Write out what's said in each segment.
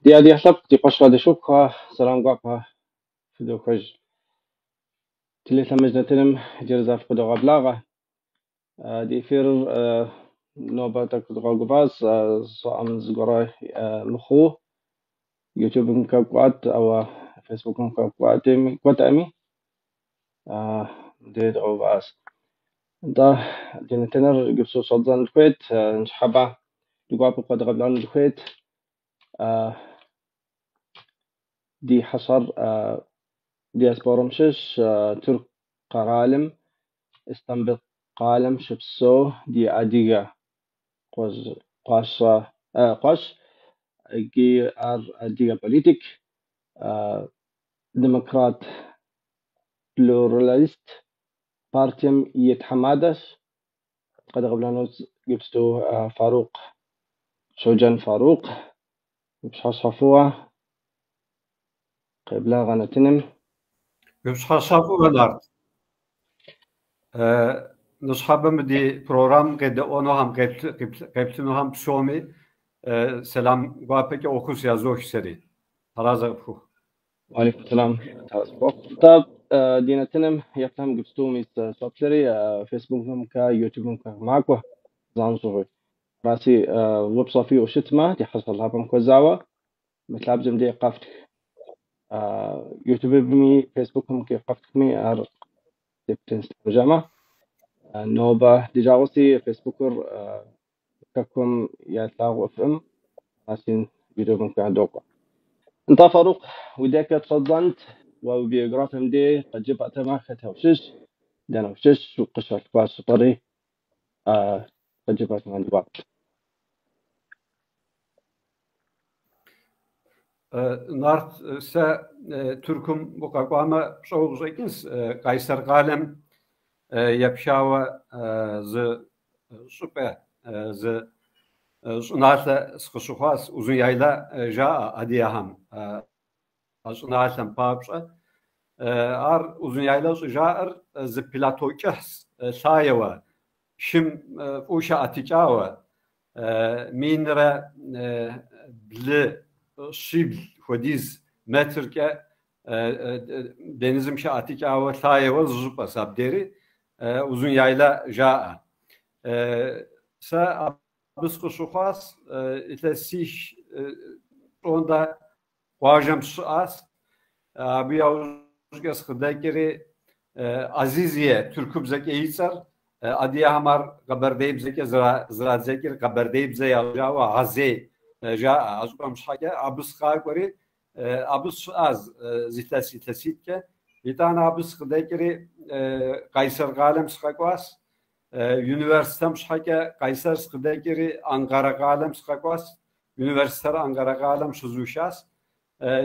دي حسب دي قشرة دي شوكها سلام قاقها فيديو كوج تلي ثمجنا تلم جرزا في قدوغا بلاغة دي فير نوبة تقدوغا قباس صام زقراي مخو يوتيوب مكاقوات أو فيسبوك مكاقوات قوات أمي دي دعو باس دا دينا تنر قبسو صدزان الكويت نشحبا لقواب قدوغا بلان الكويت دي حصر دياسبورا مشش ترك قرالم استنبط قالم شبسو دي عديقة قاش جي عديقة بوليتيك ديمقراط بلوراليست بارتيم يتحمادش قد قبلانوز جبستو فاروق شوجان فاروق مش حصفوها قبلا غنتنم مش حصفوها نار نصحابم دي program قد onu ham قبتنو هم بسومي سلام قابك اوكوس يازوش سري هرازا بخو وعليكم السلام طب دينا تنم يفهم قبستو ميس سوبسري فيسبوك ممكا يوتيوب ممكا معكو زانزوغي راسي ويب صافي وشتما دي حصل هابم كوزاوا مثل عبزم دي قافتك يوتيوب بمي فيسبوك ممكن قافتك مي ار تبتنس جامعة نوبة دي جاوسي فيسبوكر كاكم يتلاغو اف ام راسين فيديو ممكن عندوكو انت فاروق وديك تصدنت وبيوغرافهم دي قد جبت ما ختها وشش دانا وشش وقشرة باس طري قد جبت ما عندي نارت سا تركم بقاقواما شوق زيكنس قيصر قالم يبشاوة ز سوبر ز صناعة سخشوخاس uzun yayla ja adiyaham صناعة بابشة ar uzun yayla ja'r z platoças sayewa şim uşa aticawa minre bli şibl xodiz metrke denizim şa aticawa sayewa zupa sabderi uzun yayla ja'a sa بسخشوخاس إتلسيش onda قاجم سؤاس بياوجس خداكري عزيزية تركب زكي يسر أديا همار قبرديب زكي زرات زكي قبرديب زي جاوا عزي جاء أزقام شحاجة أبس خاكوري أبس سؤاز زيتلسي تلسيتك يتانا أبس خداكري قيصر قالم سخاكواس Üniversitem şhake Kayseri Skıdakiri Ankara Kalem Skakwas Üniversite Ankara Kalem Şuzuşas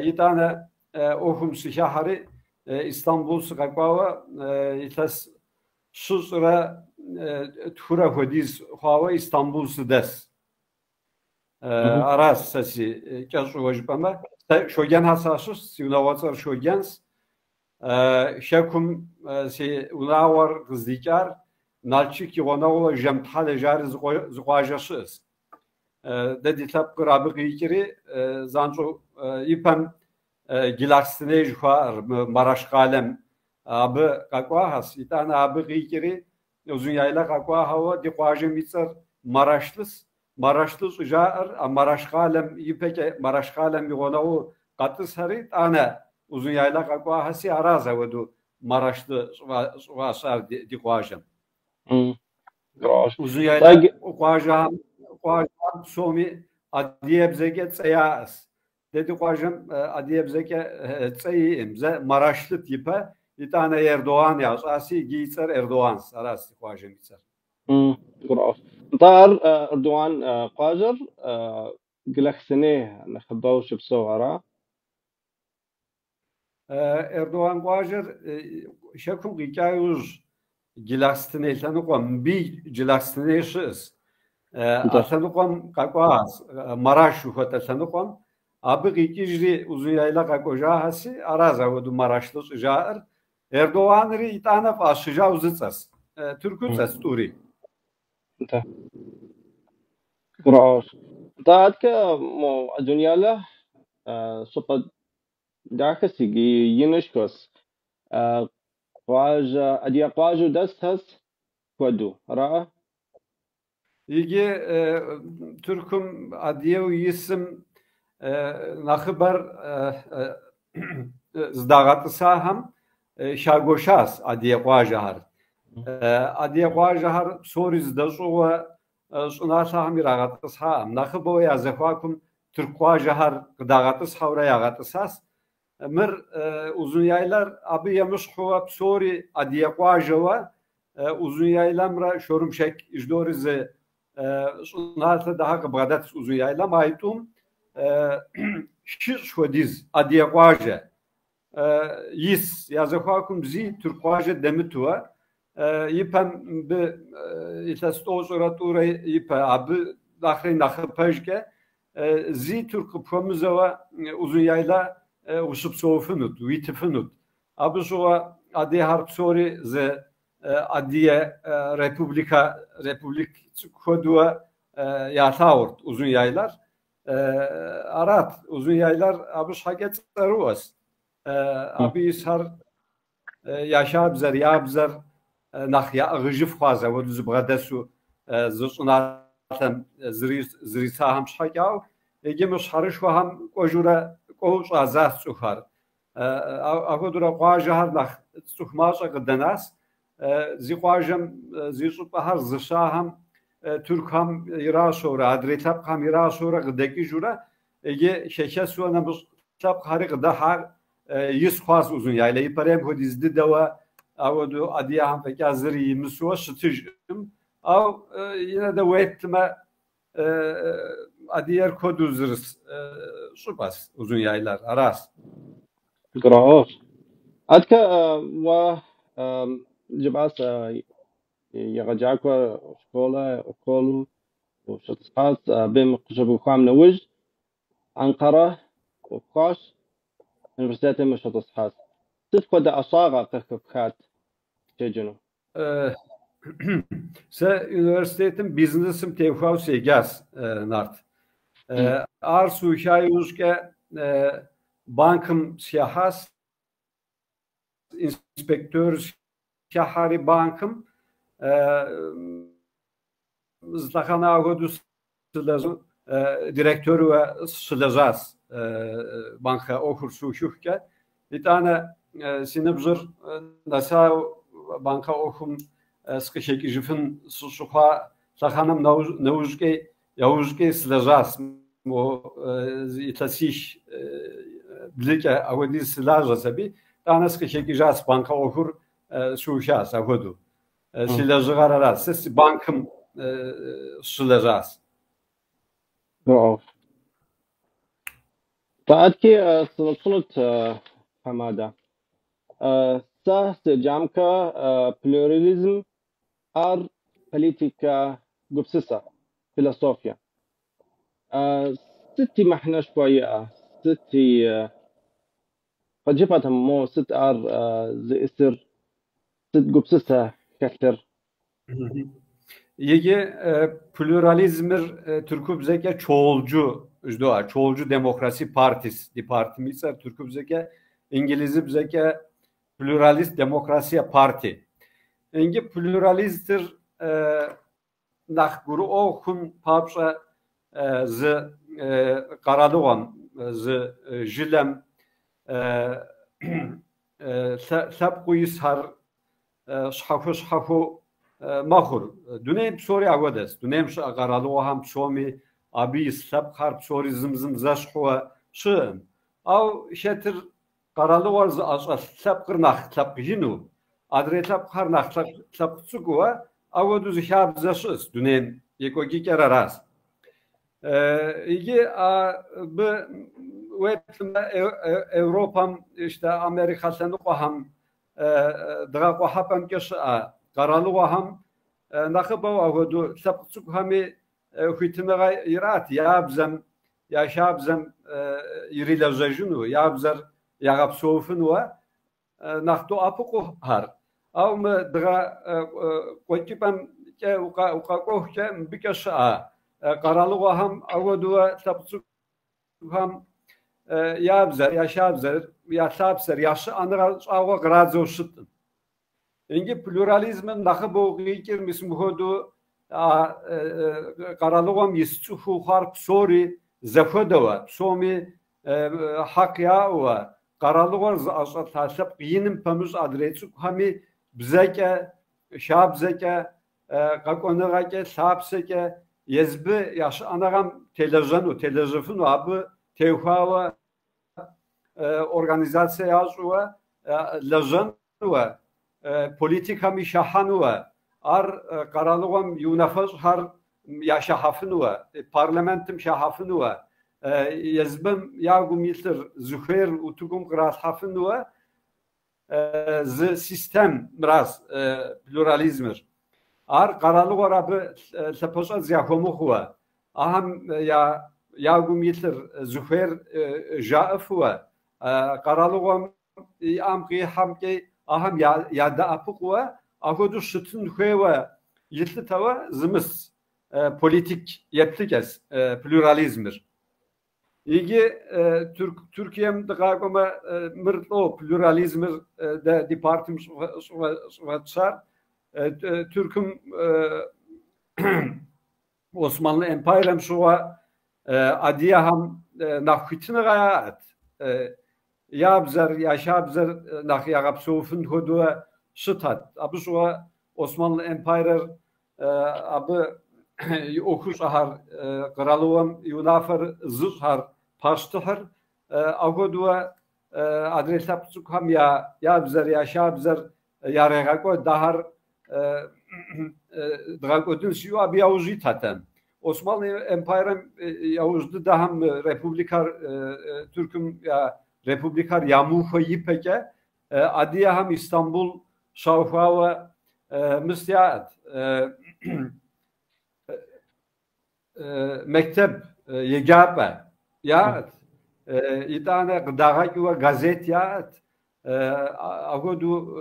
İtane ohum şahari İstanbul Skakwa İtas Şuzra Tura Hodiz Hava İstanbul Sudes Aras sesi Kasu Vajbama Şogen Hasasus Sivnavatsar Şogens Şekum si Unavar Kızdikar نالچی که وناولا جمتحال جاری زقاجشس. دادی تاب قرابقی کری زانچو یپن گلاستنه جوار مراش قالم آب کاکوا هست. ایتان آب قیکری uzun yayla kakwa hava diqaje mitser maraşlus jaar maraş qalem yipeke maraş qalem yona o qatыс hari ana uzun yayla kakwa hasi araza vedu maraşlı vasar diqaje uzun yayla qajam somi adiyebzeke tsayas dedi qajam adiyebzeke tsayim ze maraşlı tipe bir tane Erdoğan yaz. Asi giyser Erdoğan sarası qajam giyser. طار أردوان قاجر قلق سنة نخبوش بصغرة Erdoğan qajır şekum qikayuz gilastine tanıqam bi gilastine şis tanıqam qaqas Maraş xota tanıqam abi qikijri uzun yayla qaqoja hasi araza vodu Maraşlı jair Erdoğan ri itana faşıja uzitsas Türkütsas turi انت قراش طاعتك مو دنيا له صوب داخسي ينشكوس قواجة أدي قواجو دست هس كودو رأى İgi Türk'üm adiyev yisim nakıbar zdagatı saham şagoşas adiye qajahar. Adiye qajahar soriz da şuva şuna saham iragatı saham. Nakıbo ya zefakum Türk qajahar qdagatı savra yagatı sas. Mir uzun yaylar abi yamış huva sori adiye qajava uzun yaylamra şorumşek ijdorize şunlarda daha kıbadet uzun yaylam aytum şir şodiz adiye qaje yis yazıfakum zi Türk qaje demitua yipem bi itastoz oratura yipe abi dahre nakıpajke zi Türk promuzava uzun yayla usup soğufunut vitifunut abi şova adiye harp sori ze adiye Republik kodua yatağurt uzun yaylar arat uzun yaylar abi şaget ruas abi ishar yaşabzer yabzer nakhya agıjif faza ve düz bagadesu zısunatem zri saham şakav egemiş harış ve ham kojura koç azat suhar agodura qajahar nakh suhmaşa qdanas زیقاجم زیسو بهر زشاهم ترکم ایراسورا ادریتاب هم ایراسورا قدکی جورا اگه شکست و نموز تاب خاری قده هر یس خواست uzun yaylayı parem hodizdi deva avdu adiye ham pek azri miswa stijim av yine de wetme adiyer koduzırız supas uzun yaylar aras قراءات أذكى و جباس يرجعكوا شكولا وكولو وشتصقات بين قشبو خام نوج أنقرة وقاش universitet مش شتصقات تفقد دا أصاغة قهكبخات تجنو se üniversitetin biznesim tevfav segas nart arsu şayuzke bankım siyahas inspektör şahari bankım zdakana agodus direktörü ve sılazas banka okursu şuhke bir tane sinebzır nasa banka okum sıkışık jifin suha sahanım yavuzke sılazas o itasiş blike agodis sılazas abi tane sıkışık jas banka okur suşas agodu silazgar aras siz bankım sılazas قراءات فأذكي سلطنة حمادة سه جامكا بلوراليزم ار بوليتيكا قبسسة فيلسوفيا ستي محنا شوية ستي قد جبت مو ست ار زي اسر ست قبسسة كثر Yegi pluralizmir Türkübzeke çoğulcu çoğulcu demokrasi partisi partimiz Türkübzeke İngilizibzeke pluralist demokrasiya parti. Engi pluralisttir nakguru okun papşa z Karadoğan z jilem sabquyishar şhafu ماخور دونیم سوری عوض دونیم قرالو هم سومی آبی سب خرب سوری زمزم زش خوا شم او شتر قرالو ورز از سب قرناخ سب جنو ادری سب قرناخ سب سکوا او دوز شاب زشست دونیم یکوکی کر راست ایگی به وقت Avrupa'm işte Amerika sen qoham dra qohapam keş قرالو هم نخبه و دو سبقت همی خیتمه ایرات یابزم یا شابزم ایریل زجنو یابزر یعب سوفن و نختو آپکو هر او دغا قوتیپم که وقاقوه که بکش قرالو هم او دو سبقت هم yabzer, yaşabzer, yaşabzer, yaşı anıra çağwa gradzo şıttın. İngi pluralizmin nakı boğuyikir mismuhodu qaralığım yisçuhu harp sori zefodova, somi hak yawa, qaralığım asat hasap yinim pamuz adresu hami bzeke, şabzeke, qakonagake, sabseke, yezbi yaşı anagam televizyonu abi tevhava organizasya yazıwa lejan ve politikami şahanuwa ar qaralığım yunafaz har yaşahafnuwa parlamentim şahafnuwa yezbim yagum yitr zuhair utugum qrashafnuwa z sistem biraz pluralizmir ar qaralığım abi seposa zyahomuwa aham yagum yitr zuhair jaafwa qaralığım amqi hamqi aham yada apıqwa ahodu şıtın heva yitli tava zımız politik yeptikes pluralizmir. İgi Türkiye'm dıqaqoma mırtlo pluralizmir de departim şuvatsar Türk'üm Osmanlı Empayram şuva adiyaham nakhitina gayat yabzer yaşabzer nach yagap sofun hodu şıtat abı şuva Osmanlı Empire abı okus ahar kralığım yunafer zıhar pastahar ahodu adresapsuk ham yabzer yaşabzer yaragako dahar dragodun siyo abi yavuzi taten Osmanlı Empire yavuzdu daham republikar Türk'üm ya republikar yamuha yipeke adiye ham İstanbul şavhava müstiyat mektep yegabe ya itane gıdağa ve gazet ya agodu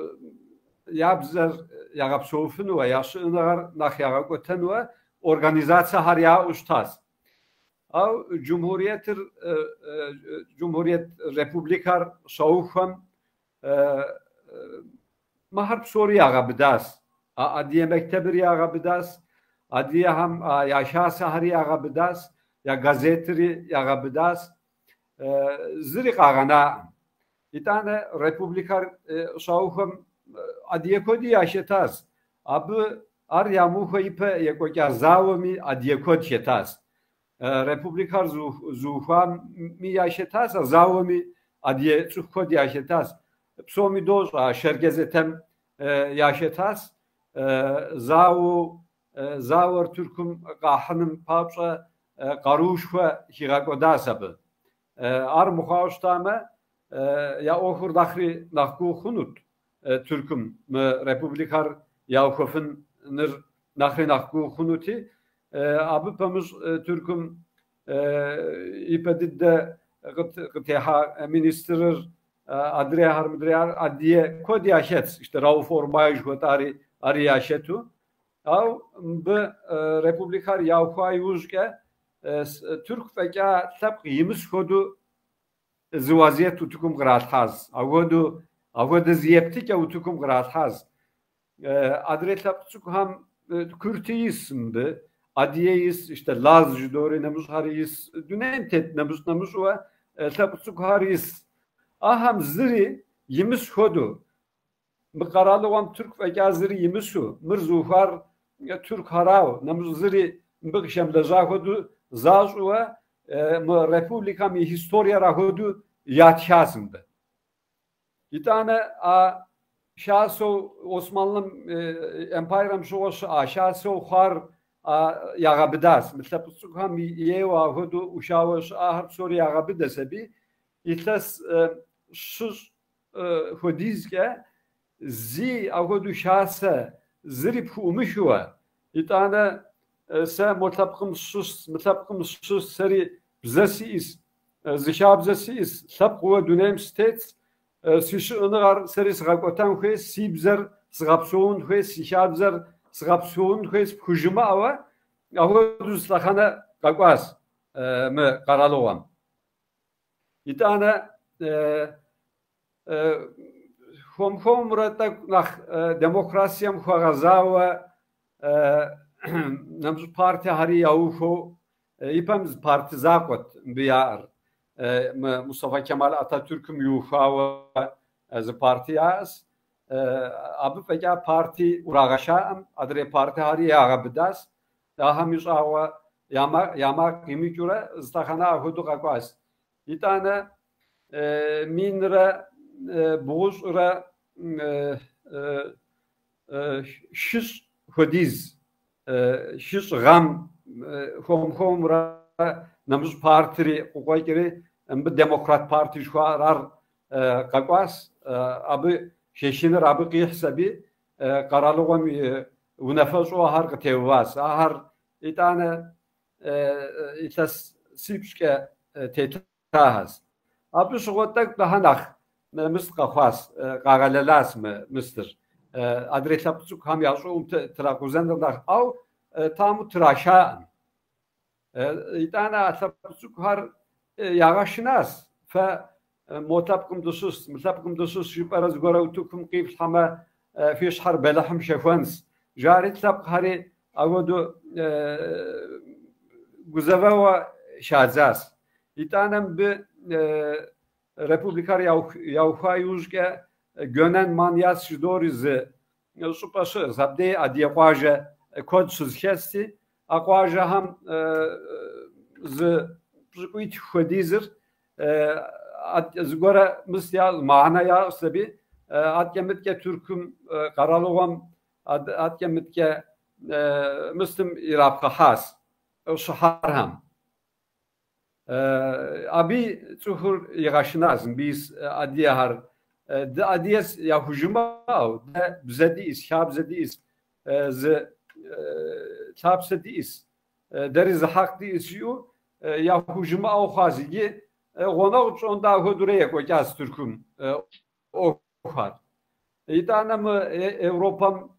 yabzer yagap sofunu ve yaşınar nach yagap öten ve organizasya har ya ustaz Av Cumhuriyet Republikar şavham maharp soru yaga bidas adiye mektebir yaga bidas adiye ham yaşa sahri yaga bidas ya gazeteri yaga bidas ziri qagana itane republikar şavham adiye kodi yaşetas abı ar yamuha ipe yekoka zavmi adiye kod şetas republikar zuham mi yaşetas zavmi adiye kod yaşetas psomi doz şergezetem yaşetas zavur Türk'üm qahanım papsa qaruş ve hiragodasabı ar muhaustame ya ohur dakhri nakku khunut Türk'üm republikar yavkofun nır nakhri nakku khunuti abı pamuz Türk'üm ipedidde qteha ministerer adriya harmdriyar adiye kod yaşet işte Rauf Orbay jotari ari yaşetu av bu republikar yavkay uzke Türk feka tabq yimis kodu zivaziyet tutukum qrathaz avodu ziyeptik ya tutukum qrathaz adretlapçuk ham kürtiyisindi adiyeyis işte Laz judori nemuz haris dünem tet nemuz ve tapçuk haris aham ziri yimis kodu Mıqaralığım Türk ve gaziri yimisu mırzuhar Türk harav nemuz ziri mbıqşem lezahodu zazu ve republika mi historia rahodu yatşasındı. Bir tane şahso Osmanlı Empayram şoğusu şahso har yağabidas. Mesela bu ham yeva hodu uşağısı ahar soru yağabidasebi itlas sus hodizge zi ahodu şahsa zirip umuşuva. Bir tane se mutlaqım sus seri bzesi is zişab bzesi is sabqu dönem states sişi ınıgar seri sğakotan xwe sibzer sğapsoun xwe sişabzer sğapsoun xwe pujuma ava ahodu slaxana qaqas mı qaralığam İtane Хом мурата nach demokrasiyam xagaza namz parti hari yaufo ipamiz parti zakot biyar Mustafa Kemal Atatürk'üm yufa az parti yaz abi peki parti uragaşam adre parti hari yağabidas daha müsawa yama kimikura zdahana hudu kakwas itane minra buğusra şiş hodiz şiş gam homra namuz partiri koykeri bu demokrat parti şu arar kakwas abi şeşinir abi kıyhsabi karalığım ونفس و هر قتواس هر ایتانه ایتاس سیبش که تهاز abi şugotak daha nak mist qafas qagalalas mistr adresapçuk ham yazum trakuzender av tam traşa itana asapçuk har yağaşnas fa motapkum dusus şiparaz gorautukum qif hama fi şhar belahım şefans jarit lab hari agodu guzava şazas itanem bi Republikar Yauxayuzke gönen manyas şidorizi supaşı zabde adiyaqaja kodsuz kesti aqaja ham z psikuit xodizir zgora misya manaya sebi atkemitke Türküm qaralığam atkemitke Müslim irabqa has şahar ham abi çuhur yağışınazım biz adiyar de adiyes ya hücuma de bizediyiz şabzediyiz z çapsediyiz deriz hak diyiz ya hücuma o hazigi ona uçonda hudureye koyacağız Türk'üm o var İtanım Avrupa'm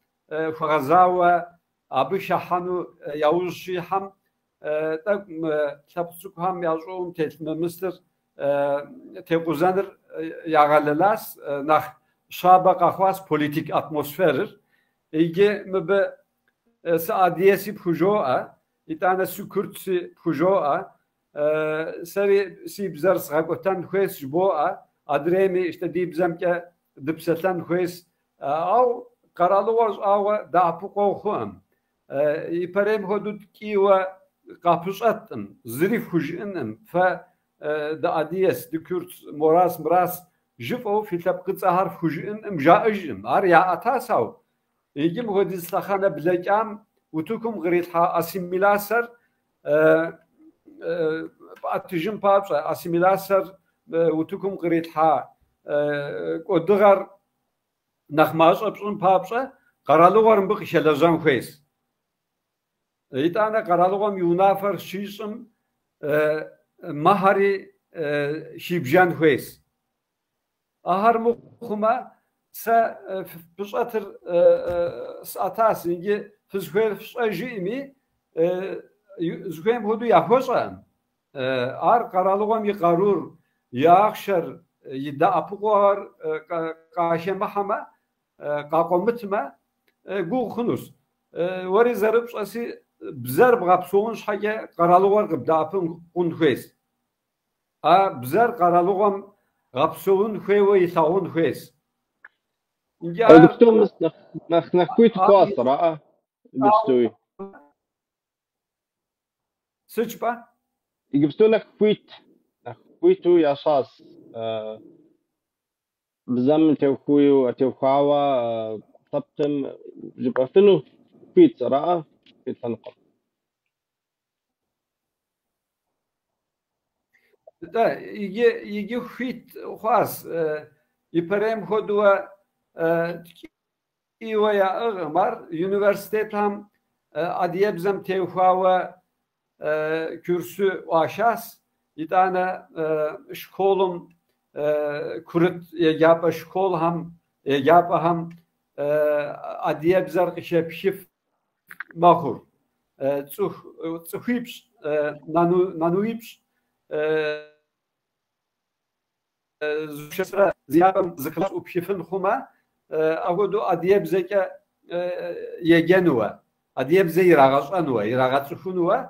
fazava abi şahanu Yavuz ham tak çapsuk ham yazıum teslimimizdir tekuzanır yağalalas nach şaba kahvas politik atmosferir İgi mübe saadiyesi pujoa itane sükürtsi pujoa seri sibzer sgakotan hues jboa adremi işte dibzemke dipsetan hues av karalı var av dağpı qoğum İperem hodut kiwa kapus attım, zirif hujinnim, fa da adiyes, de Kürt, moras, mras, jifo, filtap kıtsa harf hujinnim, jaijim, ar ya atasav. İgim hodislahana bilekam, utukum gritha asimilasar, atijim papsa, asimilasar, utukum gritha, kodugar, nakmaz opsun papsa, karalı varım bu kişelezan hues. İtane karalığım yunafer şişim mahari şibjan hues. Ahar mukhuma sa pısatır satasıngi fizhuel fizajimi zhuem hudu yahosan. Ar karalığım yıkarur yağşar yida apuqar kaşemahama kakomitma guğunuz. Veri zarıp asi bzer bğapsoğun şage qaralığar qıbdapın qunxues. A bzer qaralığam qapsoğun xue ve yitağun xues. Gibstum nach kuit qasra gibstui. Sıçpa? Gibstu nach kuitu yaşas. Bzam tevkuyu tevkawa tabtem jibafinu kuit sara في الفنقة. Da igi huit xas İperem hodua İvaya ağmar üniversite tam adiyebzem tevfava kürsü aşas itane şkolum kurut yapa şkol ham yapa ham adiyebzer şepşif mahur tsuhips nanuips زوجة زيادة زكلاس وبشفن خما أقولو أديب زكا يجنوا أديب زي يراغش شنوا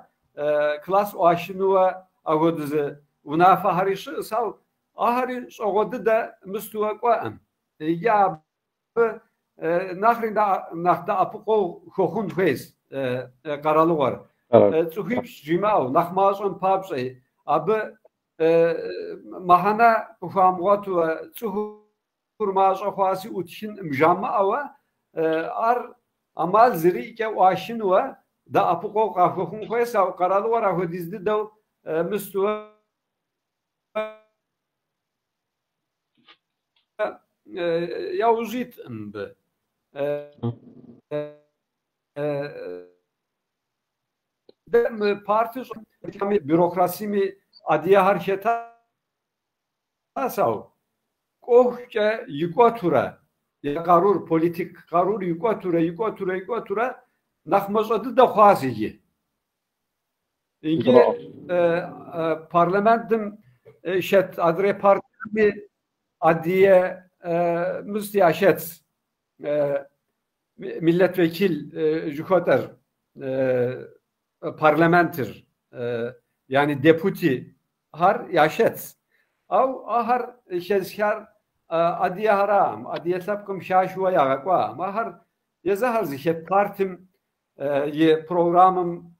كلاس واشنوا أقولو ز ونافع هريش سال هريش أقولو ده مستوى قام يا نخدا أبقو خون فيس قرالوار تخيب جماو نخمازون بابسي أب mahana ufamgatu tuhur maaş afasi uçin mjama ava ar amal ziri ke aşin ve da apuko kahvun koysa karalı var ahı dizdi de müstü ya uzit mbe de parti bürokrasi mi adiye hareketa sav kohke yukatura ya karur politik karur yukatura nakmazadı da xazigi ingi parlamentin şet adre parti adiye müstiyaşet milletvekil jukoter parlamenter yani deputi har yaşet av ahar şezkar adiye haram adiye sapkım şaşuva yağakva mahar yazahar zişet partim ye programım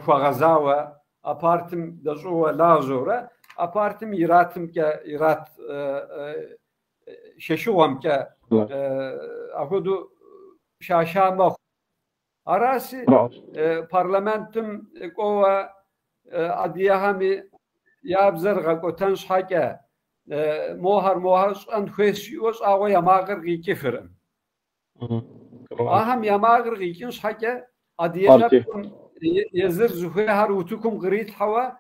fagazava apartim dazuva lazora apartim iratım ke irat şeşuvam ke ahudu şaşama arası parlamentum kova adiye hami yabzar gakotan şake mohar an khesios awa yamagır gikifirim aham yamagır gikin şake adiye yazır zuhe har utukum grit hava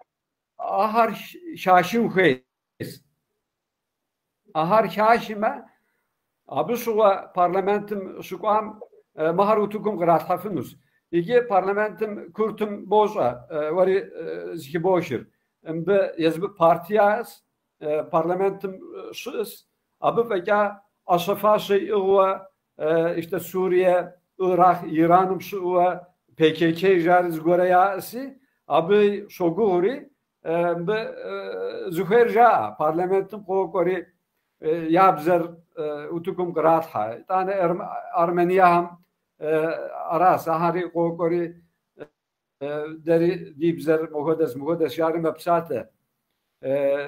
ahar şaşim khes ahar şaşime abi şuva parlamentum şuam mahar utukum grat hafınus İki parlamentim kurtum boza vari zki boşir. Embe yazbı partiyas parlamentim şus abı veka aşafası İğva işte Suriye, Irak, İran'ım şuva PKK jariz goreyası abı şoguri embe zuherja parlamentim kokori yabzer utukum gratha. Tane Armeniyam aras ahari kokori deri dibzer muhodes yarım yapsate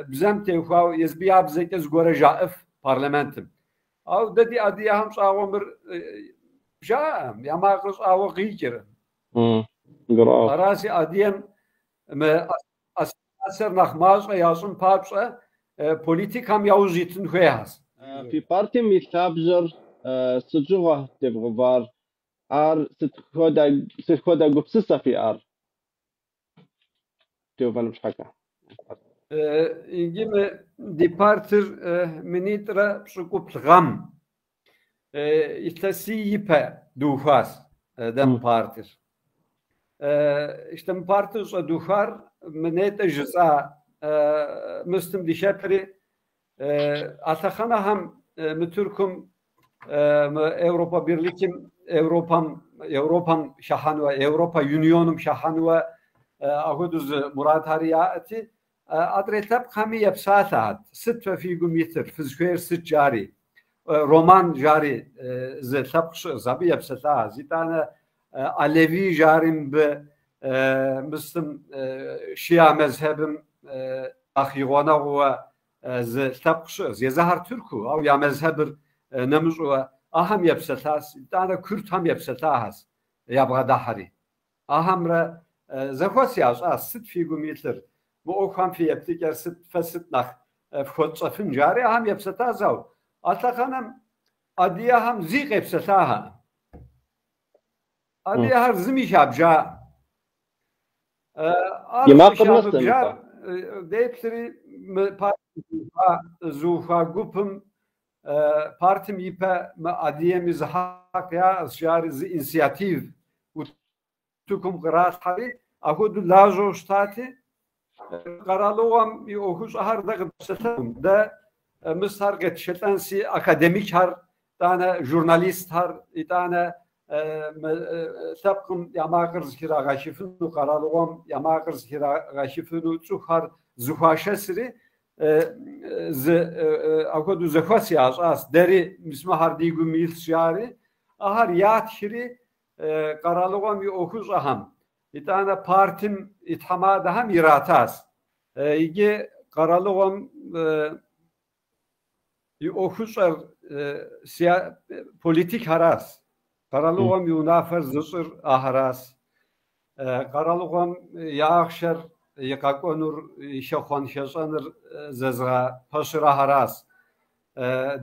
bizem tevkhav yazbiya bizeke zgore jaif parlamentim av dedi adiye ham sağomir jam yamaqus avu qikir arasi adiyem me aser nakhmaz yazın papsa politik ham yavuzitin khuyas في parti mithabzer sıcıva tevvar ar sitkoda gupsisa fi ar tevvan mshaka İngime departir minitra psukuplgam İtlasiyipe dufas dem partir işte partir sa dufar minete jza müslim dişepri atakhana ham mütürkum Avrupa Birlikim Avrupam şahan ve Avrupa Unionum şahan ve ahuduz Murat Hariyati adretab kami yapsatat sit ve figum yitir fizkwer sit cari roman cari zetab zabi yapsata zitane Alevi jarim be Müslüm Şia mezhebim ahiyona ve zetab yazahar Türku av ya mezhebir nemuzwa aham yapsatas tane Kürt ham yapsatas yabga dahari ahamra zakhosias sit figum yitir bu okham fi yaptiker sit fasit nach fotsafın cari aham yapsatas av atakanam adiye ham zik yapsataha adiye har zimi şabja yemak qilmasdan deyipsiri zuha gupum partim ipe adiyemiz hak ya şariz inisiyativ tukum qrat hali ahudu lazo stati qaralogam yohus aharda qıpsatam da Mısır geçiştensi akademik har, tane jurnalist har, tane tabkım yamakır zikira gaşifinu karalığım yamakır zikira gaşifinu çuhar zuhaşesiri akodu zuhasi az deri mismahar digumil siyari ahar yat şiri karalığım bir okuz aham tane partim ithama daha miratas İgi karalığım okuzlar politik haras karalığım yunafer zısır aharas karalığım yağışır yakakonur şahwan şasanır zezra pasıra haras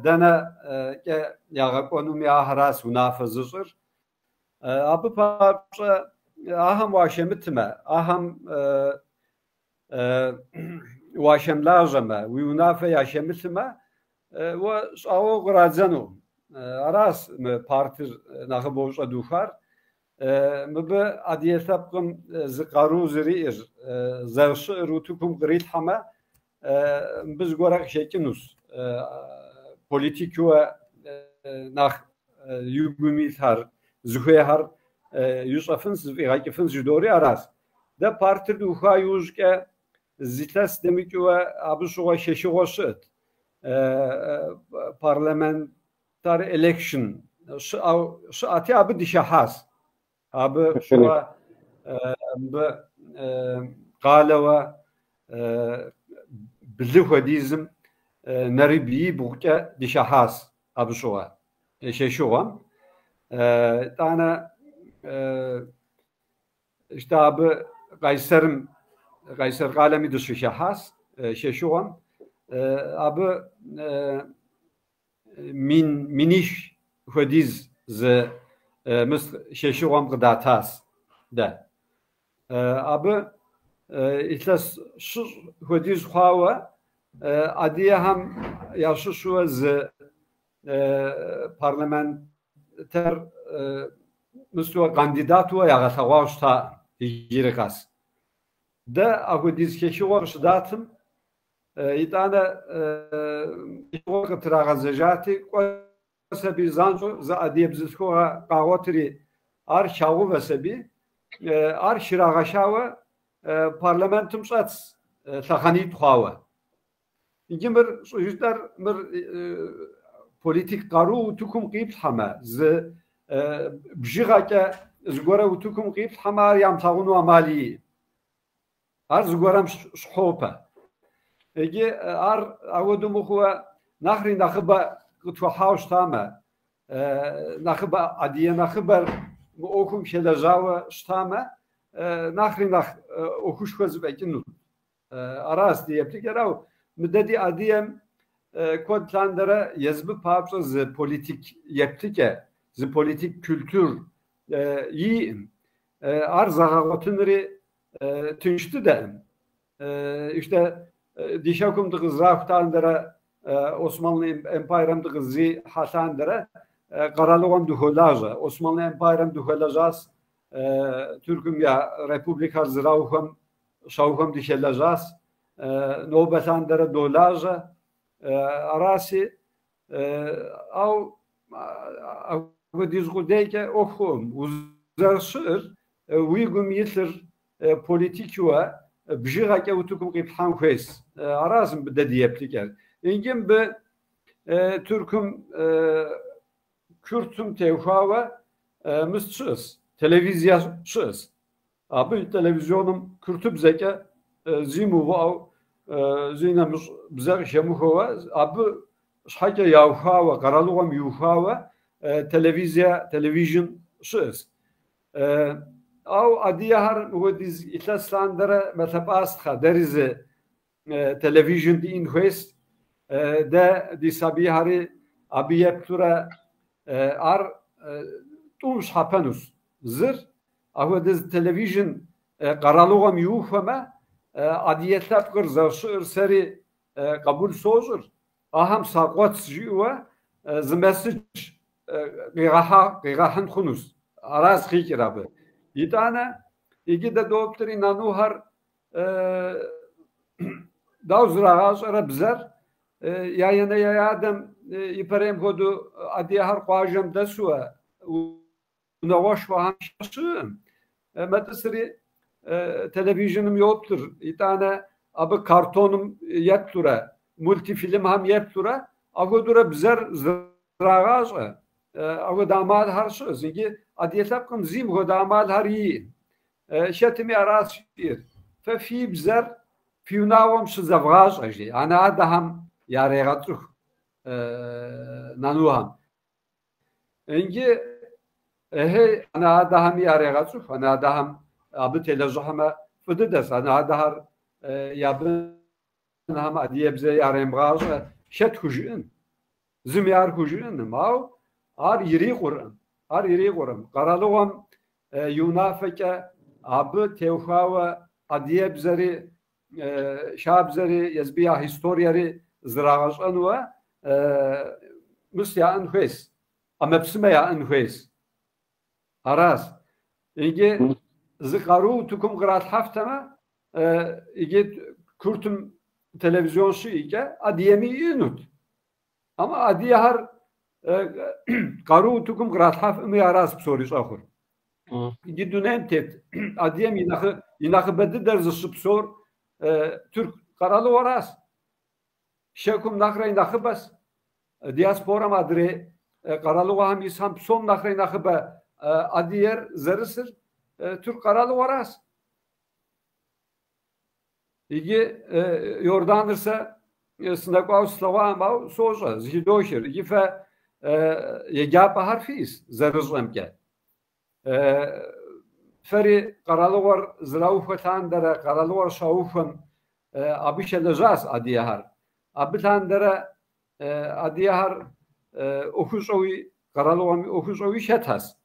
dana ke yakakonum ya haras yunafer zısır abı parça aham vaşemitme aham واشم لازمه وينافع ياشم مثله و او غرازنو اراس بارتر نخبوش ادوخار مبه اديتابقم زقارو زرير زرش روتوكم قريت حما biz gorak şekinus politikü nach yugumilhar zuhehar Yusuf'un zvikakifin zidori aras da partir duha yuzke Zitas demek ki abi şu şeşi olsun parlamenter election şu ati abi dişahas abi şu bu qalava bilhudizm naribi buğka dişahas abi şu şeşi olan tane işte abi Kayser kalemi dışı şahas şeşuan abi miniş hodiz z şeşuan gıdatas da abi itlas şu hodiz hava adiye ham yaşı şu z parlamenter müstü kandidatı ya gatavasta hicirikas da ahudis keşiyor şidatım itana keşiyor tragazajati kosebi zanjo za adiyeb zikora qawatri ar şavu vesebi ar şiragaşava parlamentum sats tahanit xawa İngimir sujitler mir politik qaru tukum qibl hama z bjigaka zgora tukum qibl hama yam tagunu amali Arz goram şopa. Ege ar avodum xwa nakhri nakhba qutwa haus tama. Nakhba adiye nakhbar okum şelajawa shtama. Nakhri nakh okuş khazbekin. Aras diyeptik yarav. Müddeti adiyem kodlandara yazbı papsa z politik yaptike. Z politik kültür iyi ar zagavatınri tünçtü de işte dişakumdu zaftandıra Osmanlı Empire'mdı zi hasandıra Karalığım duholaja Osmanlı Empire'm duholajaz Türk'üm ya Republika zırauhum şauhum dişelajaz Nobetandıra dolaja arası av dizgudeyke okum uzarşır uygum yitlir politikü bjigake utukum qibhan khwes arazım de diyeptiker ingim be Türk'üm Kürt'üm tevhava mısçız televizyasız abi televizyonum Kürt'üm zeka zimu vav zinamız bzer şemuhova abi şhake yavhava karalığım yuhava televizyon şız او ادیار و دیز ایتلاسلاندره متباست خدریزه تلویزیون دی این هست ده دی سبیهاری ابیپتورا ار توش هپنوس زر او دیز تلویزیون قرالوغم یوفما ادیتلاب قرزاشر سری قبول سوزر اهم ساقوات جیوه زمسج قیراهن خونوس araz خیکی رابه İtane iki de doktori nanuhar davzra azara bzer yayına yayadım iperem kodu adiye har kuajem desua unavaş vahan şaşım metasri televizyonum yoktur bir tane abi kartonum yettura multifilm ham yettura agodura bizer zragaz aga damal har şu zingi adiye tapkım zim go damal har iyi şetimi aras bir ففي بزر في ناوم شزفغاش أجي أنا هذا هم يا ريغاتروخ نانوهم إنجي هي أنا هذا هم يا ريغاتروخ أنا هذا هم أبي تلزحمة فددس أنا هذا هر يابن هم أديه بزر يا ريمغاش شت خجين زميار خجين ماو أر يري قرن أر يري قرن قرالوهم يونافك أبي توخاوه adiye bzeri şabzeri yazbiya historiyeri zırağaşan ve Musya anxes amepsime ya anxes aras igi zikaru tukum grat haftama igi kurtum televizyonsu ige adiyemi inut ama adiye har karu tukum grat haftama aras soruş ahur gidunem tet adiyem inakı bedde derzi subsor Türk karalı oras şekum nakre inakı bas diaspora madre karalı vaham isam son nakre inakı ba adiyer zerısır Türk karalı oras İgi yordanırsa sınakva slava ma soja zidoşer ife yegapa harfiyiz zerızlemke فری قرالوار زراوفتان داره قرالوار شاوفن آبیش لجاس آدیه هر آبیتان داره آدیه هر اوخوشوی قرالوام اوخوشوی شت هست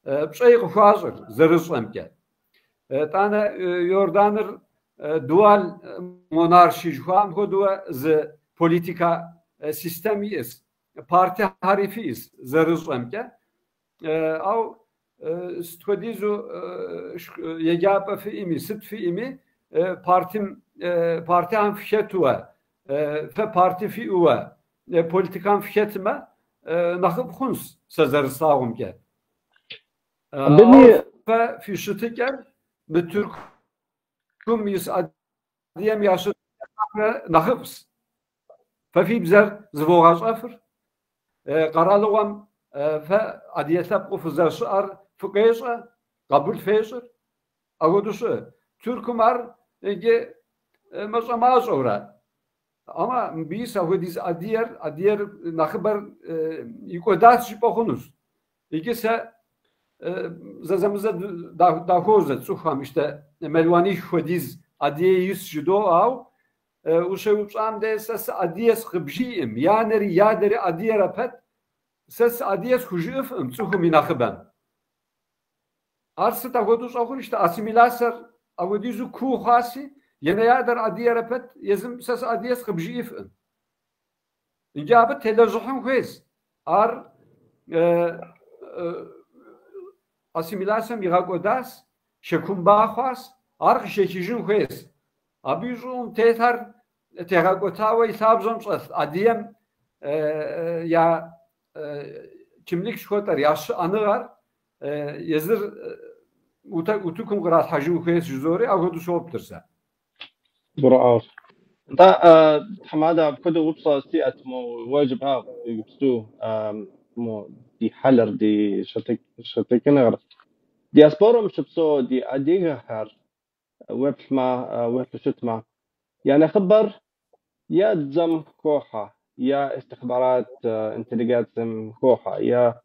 بچه قفازر زرزلم که تانه یوردانر دوال monarşi juam hodu z politika sistemi is parti harifiyiz zeruzlemke av stodizu yegapa fiimi sit fiimi parti han fişetuwa fe parti fiuwa politikan fişetme nakıp huns sezer sağım ke fe fişetiker be Türk kumis adiyem yaşı nakıps fe fi bzer zvoğaz afır qaralığam fe adiyetap ufuzar şar fıkaysa kabul feysir agoduşu Türkümar ege mazamaz ora ama biz ahodiz adiyer nakıbar ikodas şipohunuz ikisi zazamıza dahoza tsuham işte melvani hodiz adiye yüz judo av uşe uçam de ses adiyes khibjim yaneri yaderi adiye rapet ses adiyes khujifim tsuhum nakıban arsı tagodus ahur işte asimilasar avodizu ku khasi yine yader adiye rapet yazım ses adiyes khibjifim İncabı telezuhum khuiz ar asimilasem yagagodas şekum bahas ar şekijin khuiz abizum tehar tehagotava isabzum adiyem ya kimlik şkotar yaşı anı var yazır utukum grat hajim khuiz juzori agodu soğuptırsa برافو دا حماده بكده وبصة سيئة مو واجب ها يبستو مو دي حلر دي شتكنا غرس دياسبورا مش بصو دي أديها هر ويبما ويبشتما يعني خبر يا دزم كوحة يا استخبارات انتليجاتم كوحة يا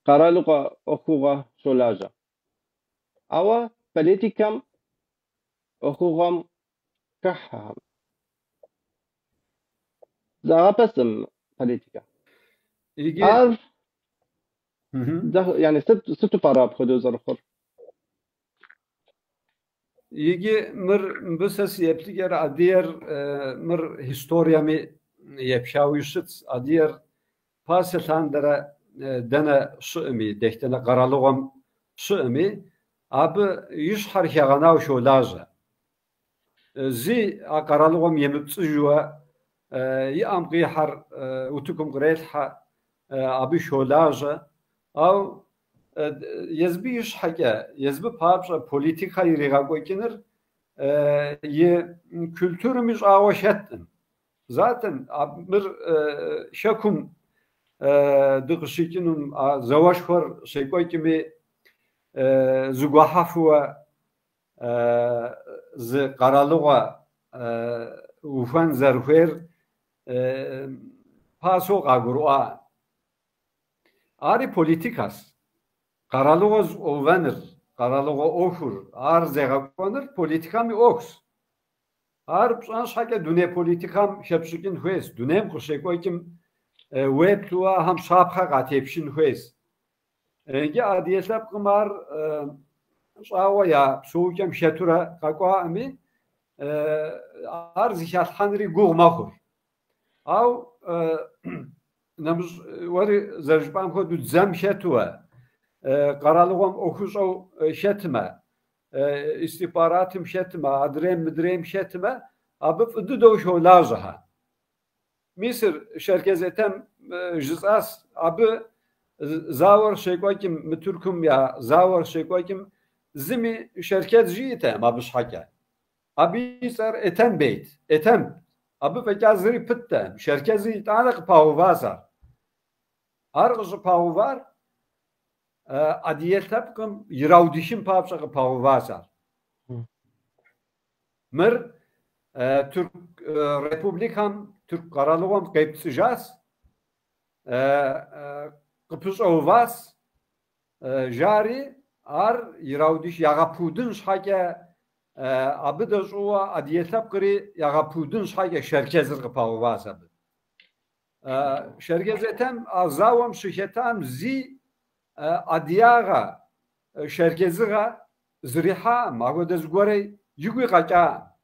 قرالقة أخوغة شولاجة أو بليتيكم أخوغم كحهم زغابسم politika. Ar yani ست para بخدو زرخور. İgi mir büses yeptiger adiyer mir historiami yepşavuşut adiyer pasetandere dene şumi dehtene qaralığım şumi abi yüz harkagana şolaja zi qaralığım yemipçüwa يأم قيحر وتكم قريتها أبي شولاجة أو يزبيش حاجة يزبي بابشة politika yürüyor koykinir ye kültürümüz avaşetten zaten bir şakum dıkışıkinun zavaş var şey koy kimi zugahafu z karalığa ufan zerfer paso agru'a ari politikas karalığa ovanır karalığa okur ar zegakonır politika mi oks ar şanşake düne politikam şepşikin hues dünem kuşe koykim web tuğa ham şapha gatepşin hues engi adiyetlap kımar şawa ya soğukem şetura kakwa mi ar zikhat hanri guğmakur av namız var zerjban kodu zam şetua qaralığım oxuşav şetme istihbaratım şetme adrem şetme abi fıdı doğuşu lazıha Mısır şerkezetem jizas abi zavur şeykokim mütürküm ya zavur şeykokim zimi şerket jitem abi şaka abi sar etem beyt etem abi fekazri pıttem şerkezi tanık pavvazar argı pavvar adiyet tapkım yıravdişim papşakı pavvazar mir Türk Republikam Türk Karalığım kayıpsıcaz Kıpız ovas jari ar yıravdiş yağapudun şake abi de şuva adiyet tapkırı yağapudun şake şerkezir pavvaz abi şerkezetem azavam şirketam zi adiyaga şerkeziga zriha magodez gore yugui qaqa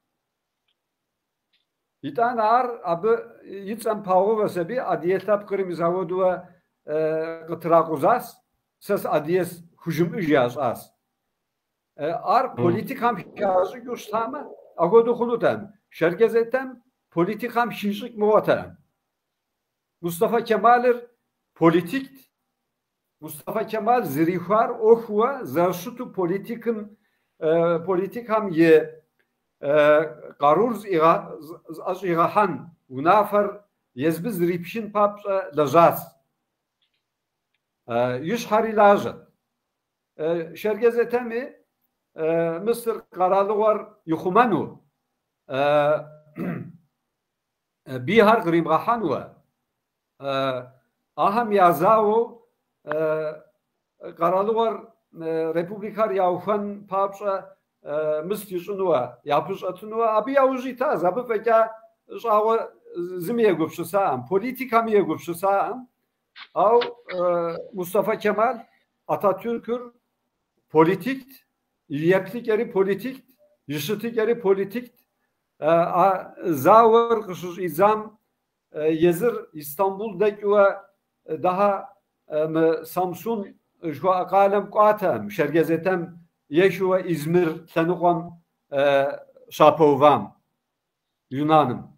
İtan ar abi yitsam pavu vesebi adiyetap kırım zavodu ve qıtraquzas ses adiyes hücum ujyas as ar politikam şazı göstama agodu xulutam şerkezetem politikam şişik muvatam Mustafa Kemal'ir politik Mustafa Kemal zirihvar oxwa zarşutu politikam ye qarurz az irahan unafer yezbiz ripşin pap lazas yüz harilajat şergezetemi Mısır karalı var yuxumanu bihar grimgahan var aham yazavu karalı var Republikar yavfan papşa mıstıçınıva yapışatınıva abi yavuzitaz abi feka şahı zimiye gupşusam politikamiye gupşusam av Mustafa Kemal Atatürk'ür politik yeplikeri politik yışıtikeri politik zavır kışış izam Yezir İstanbul'daki ve daha Samsun şu akalem kuatem şergezetem yeşu ve İzmir senuqam şapovam Yunanım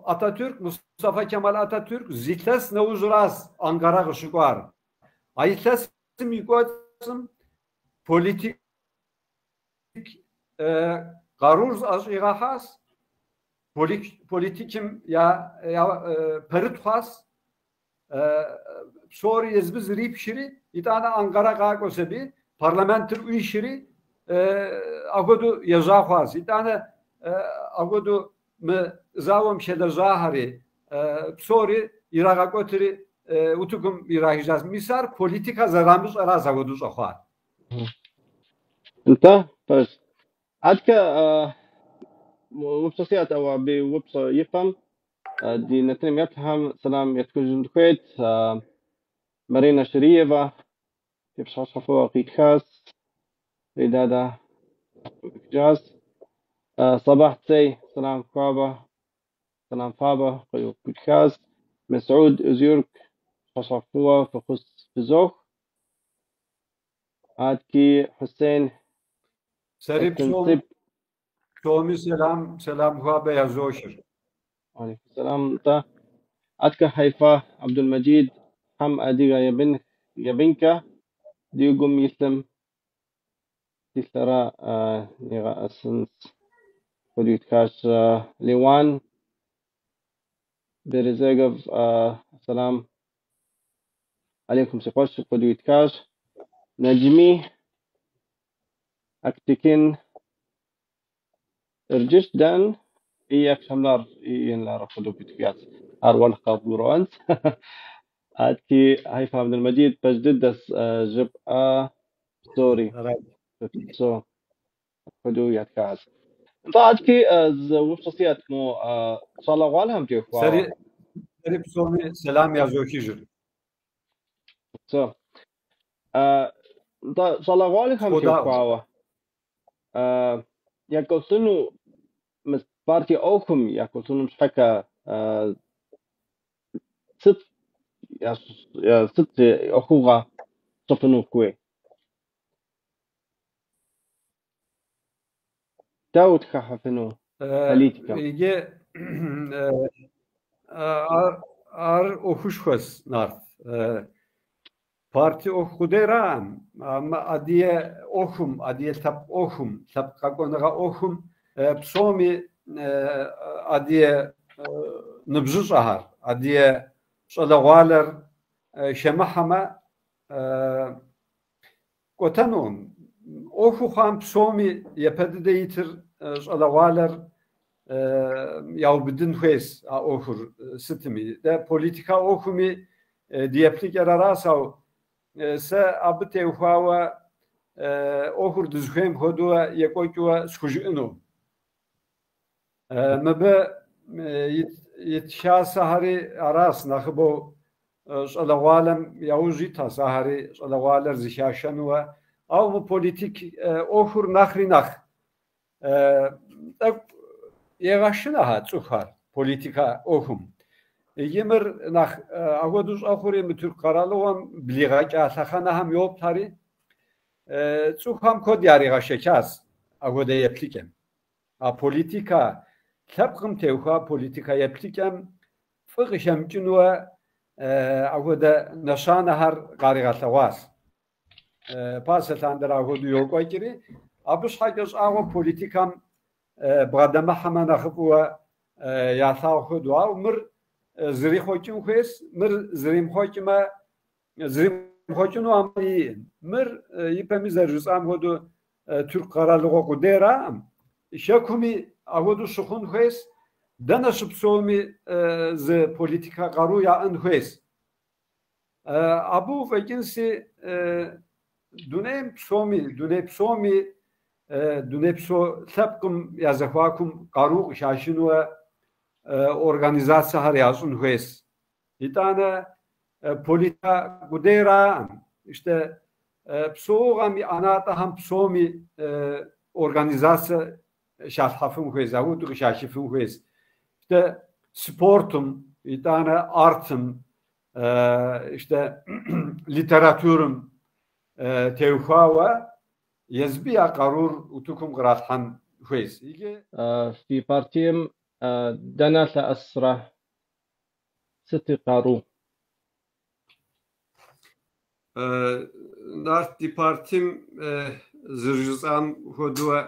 Atatürk Mustafa Kemal Atatürk zikles ne uzuraz Ankara kışık var ayitles mikotsım politik qarurz az irahas politikim ya perutfas sonra yezbiz ripşiri itana Ankara kakosebi parlamenter uyşiri agodu yazafas itana agodu me zavom şeder zahari sonra Irak'a götürü utukum Irak'caz misar politika zaramız araz agodu zahar. انت بس عاد وبصوصيات او بوبص يفهم دي نتنم يفهم سلام يتكون الكويت مارينا شريفة في بشاشفوا قيكاس ريدادا جاز صباح تسي سلام كوابا سلام فابا قيكاس مسعود أزيورك شاشفوا فخص فزوخ عاد كي حسين Serip تنصيب تومي سلام هو بيازوشر. عليكم السلام. تا أتكا حيفا عبد المجيد هم أديغا يبنكا ديوغم يسلم تسرى نيغا أسنس وديت كاش ليوان برزاقف السلام عليكم سيقوش وديت كاش نجمي أكتكين إرجش دان إياك شملار إيين لا رفضو بتكيات أروان قابورو أنت أتكي حيفا عبد المجيد بجددس جب ستوري سو خدو يتكاز طاعت كي وفصيات مو صالة والهم تيو سري بسومي سلام يازوشيجر. سو صالة والهم تيو خواوا يقولتنو مس بارتي أوكم يقولتنو مش حكا ست يا ست أخوغا صفنو كوي داود خحفنو политика. İge okuşkos nart. Parti okuderam ama adiye tap kakonaga okum psomi adiye nıbzı ahar adiye şalavalar şemahama kotanon oku ham psomi yapede yitir şalavalar yav bidin xwes a okur sitimi de politika okumi diyeplik erarasav se abite uxawa okur dizxem hodua yekoywa skujinu mebe yetşa sahari aras naxbo şalawalem yavujita sahari şalawaler zişaşanwa av bu politik okur naxrinakh Yeğaşına ha çuhar politika okum. Yemer nach agoduz ahuri mi Türk karalıvan biliğa ki asakana ham yok tari. Çuham kod yarığa şekaz agode yeplikem. A politika tabqım tevha politika yeplikem fıqışam kinwa agode nişana har qarıqatavas. Pasetandır agodu yok aykiri. Abus hagaz ago politikam بعد حمان خبوا یا ثاو خدوا مر زری خوچم خویس مر زریم خوچما زریم خوچنو آمی مر یپمی زرجس آم خودو ترک قراlığı کودرام شکمی آودو شخون خویس دانشب سومی ز politika قرویا ان خویس ابو وکنسی دونه پسومی Dunepso tepkim yazıfakum karu şaşın ve organizasyon har yazın hues. Bir tane politika gudera işte psoğam anata ham psomi organizasyon şahsafım hues avutu şaşifım hues. İşte sportum bir tane artım işte literatürüm tevfa يزبيا قارور وتكم قراتحن خويس في بارتيم دنا أسرة ست قارو نارت دي بارتيم زرجزام هدوء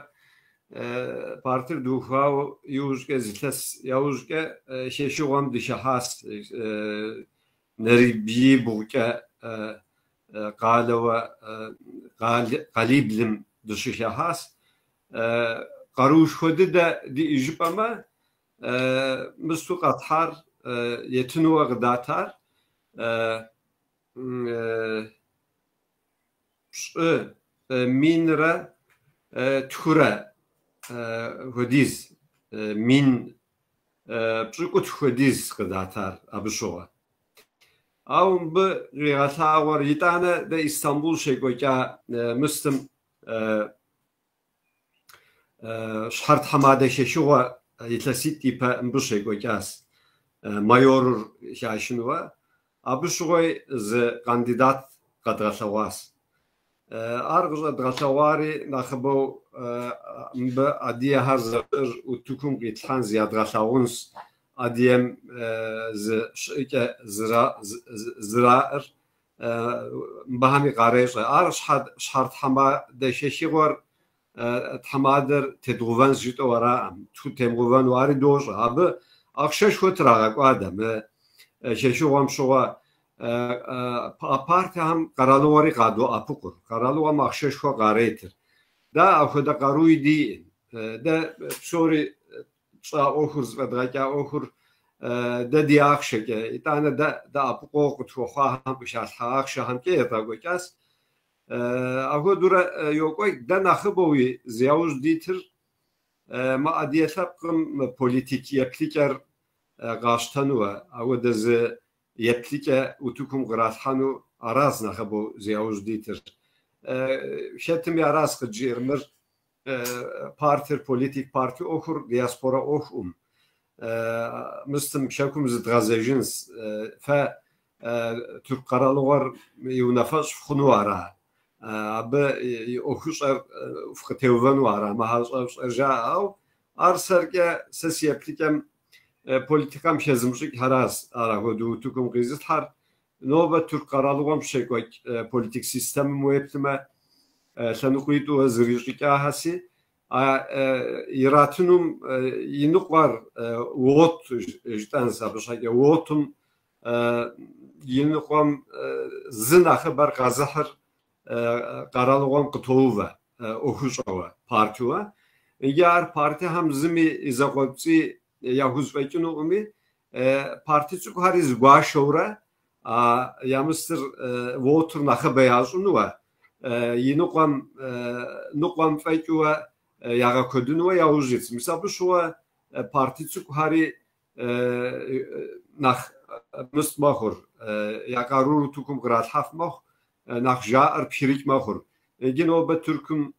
بارتر دوخاو يوجك زلس يوجك شيشوغم دشهاس نريبي بوكا قالوا قليبلم دشيهاس قروش خود دي إجبما مستوق أطهار يتنوى غداتار مينرا تخورا هديز مين بشكو تخوديز غداتار أبشوه Av bu riyata var yitane de İstanbul şeykoya Müslüm şart hamade şeşuğa yitlasit tipe bu şeykoyas mayor yaşın var abşoy z kandidat kadratavas argıza dratawari naxbo adiye her zır utukum githan ziyadgalağuns adiyem ziraer bahami qarayış ar şart hama deşeşi var tamadır tedguvan züt vara tu temguvan vari doş abi akşeş hotraga adam şeşi vam şoğa parti ham qaraluvari qado apukur qaraluva akşeş ho qaraytir da akhoda qaruy di da sori ça okhurs vedgaka okhur da di akşeke itane da apuko qutxo ham bişas akşe ham ke etagokas Ako dura yokoy da naxıbovi ziyavuz ditir ma adiyesapkım politik yepliker qaştanu ako da z yeplike utukum qrathanu araz naxıbo ziyavuz ditir şetim yaraz qjirmir parti politik parti okur diaspora okum mıstim şakum zdrazejins fa Türk qaralıgar yunafas xunwara abi okuşlar fıkıtevven var ama hazırca arserke ses yeplikem politikam şezimşik haraz aragodu tukum gizit har nova Türk qaralığım şekoy politik sistemi muheptime sanıqıydu azrişika hasi iratunum yinuk var vot jtan sabışa votum yinuqam zina haber qazahır qaralığım qıtova okuşova partiwa eğer parti ham zimi izaqotsi yahuz vekinu umi parti çuk hariz başora yamstır votur naxı beyazunu va yinuqam nuqam fekua yaga kodunu yahuzits misal şu parti çuk hari nach mustmahur yakaruru tukum grat hafmah nach jaar pirik mahur gino be Türk'üm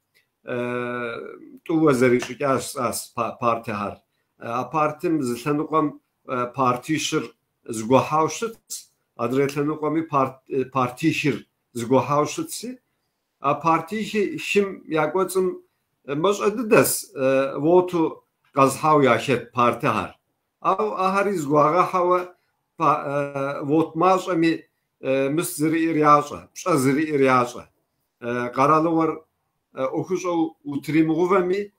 tu vazarişik as parti har partim zıtlanuqam partişir zgohawşit adretlanuqami partişir zgohawşitsi partişi şim yagotsum mas'adıdas votu qazhaw yaşet parti har ahari zgoaga hava vot mas'ami mısırı iryaşa, pşazırı iryaşa. Qaralı var okuşa utrimğuvami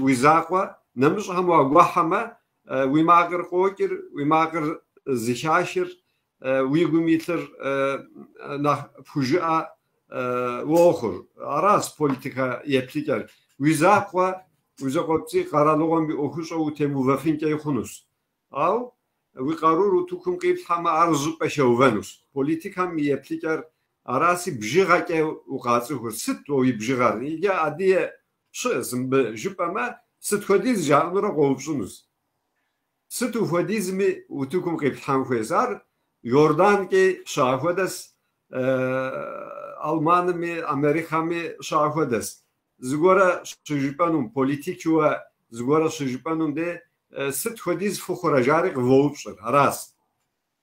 vizaqwa namış hamwa guahama vimaqır qoqir vimaqır zişaşir vigumitler nah fuja voxur aras politika yepliker vizaqwa vizaqopsi qaralığın bir okuşa utemuvafin kayxunus av وقارورو توکم قیب همه ارزو پشه ونوس پولیتیک هم میپلیکر آراسی بجیغا که وقاعتی خور ست وی بجیغار یا عادیه شو اسم به جبما ست خودیز جانو را قوبشونوس ست خودیز می و توکم قیب هم خویزار یوردان که شاهودس آلمان می امریکا می شاهودس زگورا شجپانون پولیتیک و زگورا شجپانون ده ست خودیز فخورجاری قوبشون راس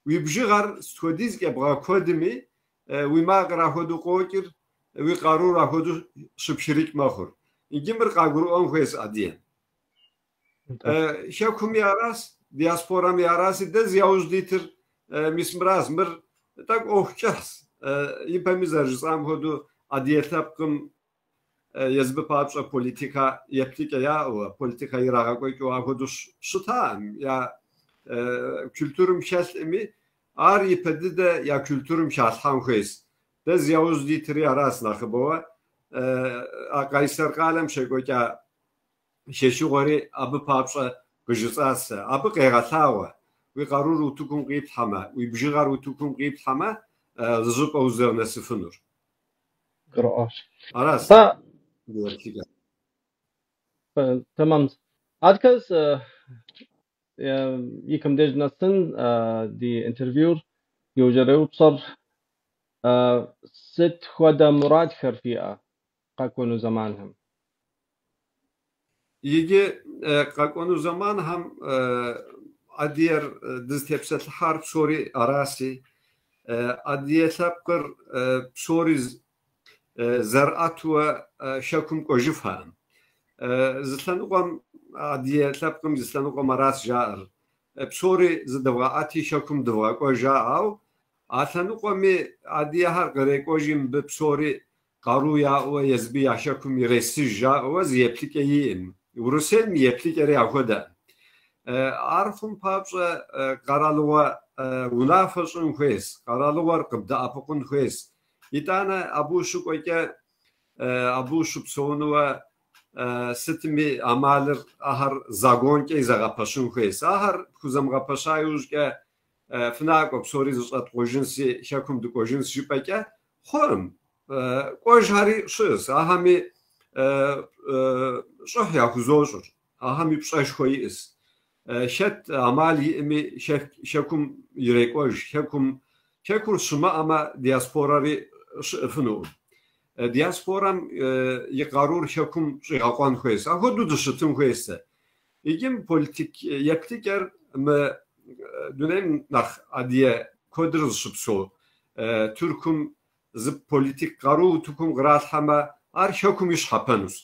وی بجیغار ست خودیز که بغا کدمی وی ما قراهدو قوکر وی قارور راهدو شبشریک ماخور اینجی مر قاگرو آن خویس عدیه شکمی راس دیاسپورا می راسی دز یاوز دیتر میسمراز مر tak ohças ipemiz am hodu adiyetapkım yazbı paça politika yeplike ya o politika irağa koy ki o hodu şutam ya kültürüm şesmi ar ipedi de ya kültürüm şashan koyes dez yavuz ditri arasına xbova aqayser qalem şey koy ki şeşi gori abı paça gıjısas abı qeğatawa وقارور وتكون قيب حما ويبجغر وتكون قيب حما زوب او زرنا سفنور قراش خلاص tamam. Arkadaş يكم ديج نسن دي انترفيو يوجروا بصر ست خدا مراد خرفيئة قاكونو زمانهم يجي قاكونو زمان هم ادير دز تبسل حرب سوري اراسي اديه تبقر سوريز زرعت و شکم کجفهم زلنقم عادیه تبقم زلنقم راس جار بصوري زدواتي شكم دوا كوجاو اتنقمي عادية هر غريكوجيم ببصوري قارويا ويزبي شكم يرسجا وزيبليكيين ورسل يبليكري اخدا عارفم بابجا قرالوا ونافشن خويس قرالوا قبدا ابقن خويس يتانا ابو شكوكا ابو شبسونوا ستمی عمالر آهر زاگون که زاغ پاشون خویس آهر خوزم غپاشایوش که فناک ابسوری زشت قوجنسی شکم دو قوجنسی جوپکه خورم قوجهاری شوز آهمی شهیا خوزوجر آهمی بشش خویس شت عمالی امی شکم یریکوج شکم شما اما دیاسپوراری فنون دیاسپورام یک قرار شکم شیعان خویس. آخه دو دشتم خویسته. ایگیم پلیتیک یکتیگر م دونن نخ عادیه کدرز شبسو. ترکم زب پلیتیک قرار تکم قرار همه آر شکمیش حپنوس.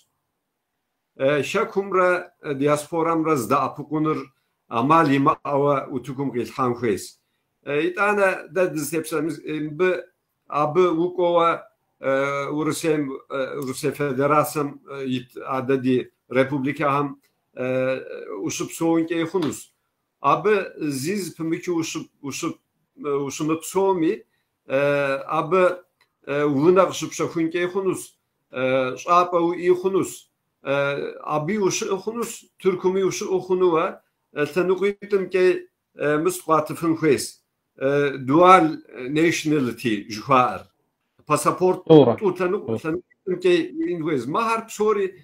شکم را دیاسپورام را زد اپکونر عملی ما او تکم قیل هم خویس. ایتانه دست هپسمیز ب آب وکوا Rusya Federasım adedi Republika ham uşup soğunke hunus. Abi ziz pümükü uşup soğumi abi vınak uşup şahunke hunus. Şapa u iyi hunus. Abi uşu hunus Türkumi uşu hunuva tanıkıydım ki müsqatıfın hues. Dual nationality juhar. Pasaport utanık ki İngiliz mahar psori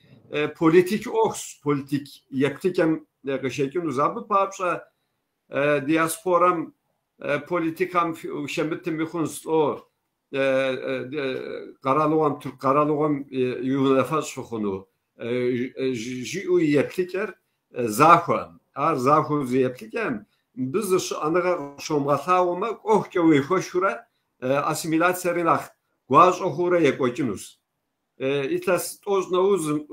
politik oks politik yaptıkem şekin uzabı papşa diasporam politikam şemittim bixuns o karaluğam Türk karaluğam yunafas şuxunu jiu yaptıker zahvan ar zahu yaptıkem biz şu anaga şomgatağıma ohke ve hoşura asimilasyonach Guaz ohura yekoçinus. İtlas toz nauzum,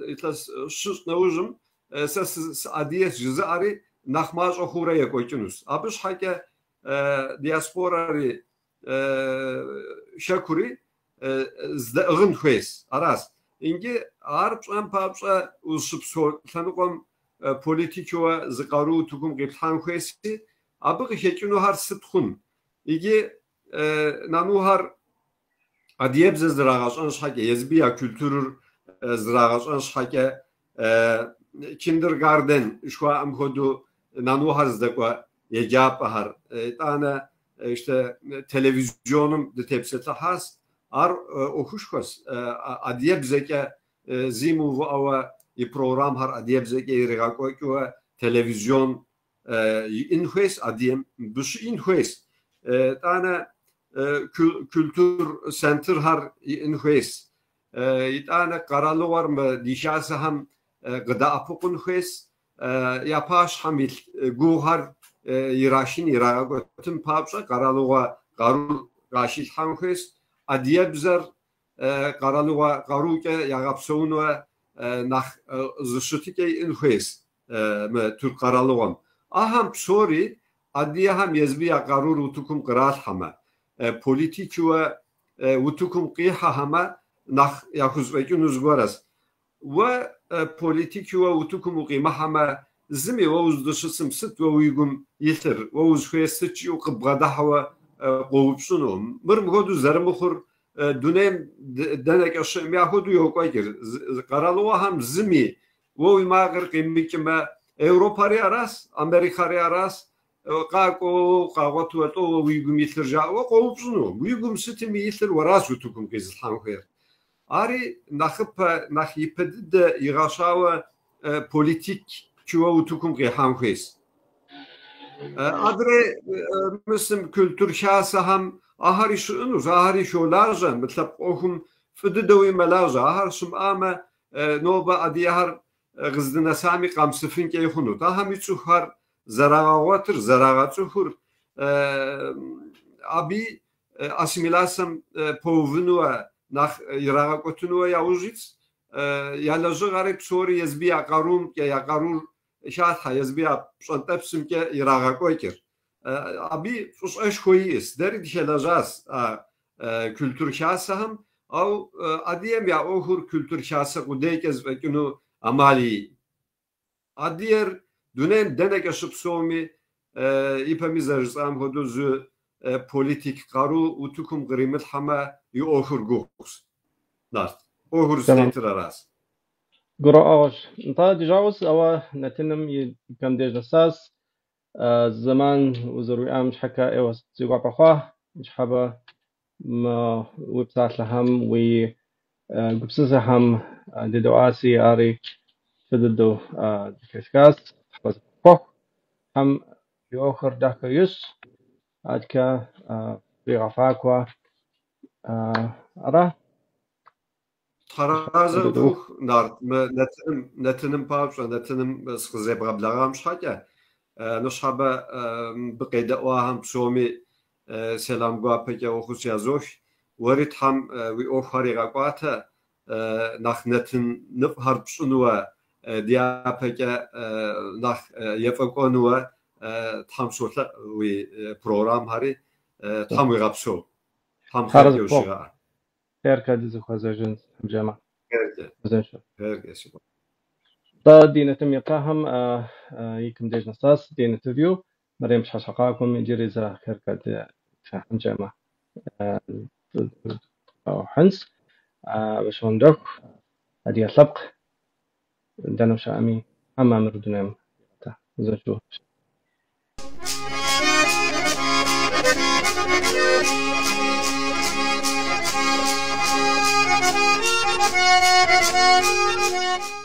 itlas şus nauzum, ses adiyes cüzari nakmaz ohura yekoçinus. Abış hake diasporari şakuri zdağın hues aras. İngi arpşan papşa usup tanıkom politikova zikaru tukum giptan huesi. Abı hekinu har sıtkun. İgi nanuhar adiyeb zrağaşan şake yezbiya kültürür zrağaşan şake kindergarten şu an kodu nanuhar zdakwa yecap har tane işte televizyonum de tepsete has ar okuşkos adiyeb zeke zimu ava i program har adiyeb zeke irgako televizyon inhues adiyem buş inhues tane kültür center har inhues tane karalı var mı dişası ham gıda apukun hues yapaş hamil guhar yiraşin irağa tüm papşa karalı var karu gaşil ham hues adiye bizler karalı var karu ke yagapsون ve nach zıştike inhues Türk karalı var aham sorry adiye ham yezbiya karur utukum kral hama politik ve utukum qiha hama nach yakuz vekunuz varas ve politik ve utukum qima hama zimi ve uzdışısım sıt ve uygun yitir ve uzhuyestit yok bada hava qovupsunum mırmgodu zarmukhur dönem denek aşım yahudu yok ayır karalı ham zimi ve uymağır qimikme Avrupa'ya aras Amerika'ya aras Kako kavatu to uygum yitirja o qovupsunu uygum sitimi yitir varas utukum gezilhan xer ari nakhiped de igashawa politik çuva utukum gehan xes adre mislim kültür şahsı ham ahari şunuz ahari şolajan mesela ohum fıdıdawi malaja ahar şum ama noba adiyar gızdına sami qamsıfın ke xunu ta ham içuhar zaragatır zaragatır abi asimilasem povunua nach Irakotunua Yaujits Yalazu garip Suri Yazbia Karum ya Karur Şatha Yazbia Şantepsim ke Irakoykir abi sus eş koyis deri dişelazas kültür şahsahım av adiyem ya ohur kültür şahsı kudeykez ve kunu amali adiyer dünen denek aşıp somi ipemiz am hoduzu politik karu utukum grimit hama yu ohur guks nart ohur stater aras قراءة انت تجاوز أو نتنم كم ديج نساس زمان وزروي أمش حكا إيوه تيجوا بخواه مش حابة ما ويب سايت لهم وقبسة هم ددواسي أري فددو كشكاس حبز بخ هم يؤخر داك يس أدكا بيغفاكوا أرا Tarazı ruh nart netinim pavşa netinim sıkıze brablağam şaka nuşhaba bqede oaham psomi selam guapeke oxus yazoş warit ham vi oxari gaqata nach netin nif harpsunuwa diapeke nach yefaqonuwa tam sotla vi program hari tam vi gapso tam xaryoşa هيركا ديزو خزاجن جامعة زين شو herkes تا دينا تم يقاهم يكم ديج نصاص دينا تفيو مريم شحشقاكم يجري زا هيركا دي جامعة أو حنس باش وندوك هدي السبق دانو شامي أما مردنام زين شو Thank you.